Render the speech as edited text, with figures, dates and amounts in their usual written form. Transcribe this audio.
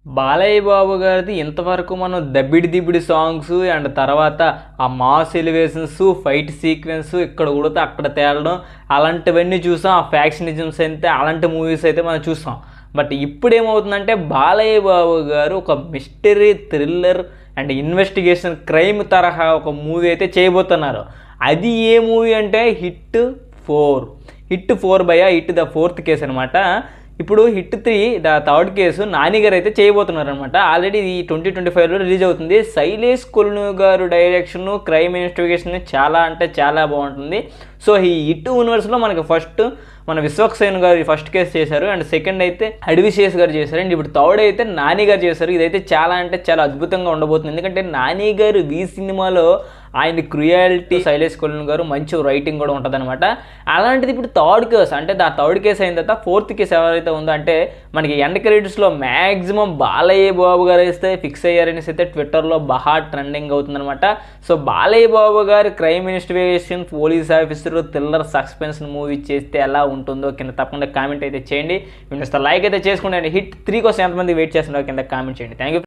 బాలయ్య బాబు గారిది ఇంతవరకు మనం దబ్బిడి దిబ్బిడి సాంగ్స్ అండ్ తర్వాత ఆ మాస్ ఎలివేషన్స్ ఫైట్ సీక్వెన్స్ ఇక్కడ ఉడితే అక్కడ తేలడం అలాంటివన్నీ చూసాం. ఆ ఫ్యాక్షనిజమ్స్ అయితే అలాంటి మూవీస్ అయితే మనం చూసాం. బట్ ఇప్పుడు ఏమవుతుందంటే బాలయ్య బాబు గారు ఒక mystery thriller and investigation crime తరహా ఒక మూవీ అయితే చేయబోతున్నారు. అది ఏ మూవీ అంటే హిట్ 4 భయ హిట్ ద ఫోర్త్ కేసు అనమాట. ఇప్పుడు hit 3 the third case Nani గారు అయితే చేయబోతున్నారు అనమాట. ఆల్రెడీ ఈ 2025లో రిలీజ్ అవుతుంది. శైలేష్ కొల్ను గారు డైరెక్షన్ క్రైమ్ ఇన్వెస్టిగేషన్ చాలా అంటే చాలా బాగుంటుంది. సో ఈ హిట్ యూనివర్స్లో మనకి ఫస్ట్ మన విశ్వక్సేన్ గారు ఫస్ట్ కేసు చేశారు అండ్ సెకండ్ అయితే అడ్విశేష్ గారు చేశారు అండ్ ఇప్పుడు థర్డ్ అయితే నాని గారు చేశారు. ఇదైతే చాలా అంటే చాలా అద్భుతంగా ఉండబోతుంది. ఎందుకంటే నాని గారు ఈ సినిమాలో ఆయన క్రుయాలిటీ శైలేష్ కొల్ను గారు మంచి రైటింగ్ కూడా ఉంటుంది అనమాట. అలాంటిది ఇప్పుడు థర్డ్ కేసు అంటే ఆ థర్డ్ కేసు అయిన తర్వాత ఫోర్త్ కేసు ఎవరైతే ఉందో అంటే మనకి ఎండ్ క్రెడిట్స్లో మ్యాక్సిమం బాలయ్య బాబు గారు అయితే ఫిక్స్ అయ్యారనేసి అయితే ట్విట్టర్లో బాగా ట్రెండింగ్ అవుతుందన్నమాట. సో బాలయ్య బాబు గారు crime investigation police officer thriller suspense movie చేస్తే ఎలా ఉంటుందో కింద తప్పకుండా కామెంట్ అయితే చేయండి. లైక్ అయితే చేసుకోండి. హిట్ 3 కోసం ఎంతమంది వెయిట్ చేస్తున్నారో కింద కామెంట్ చేయండి. Thank you.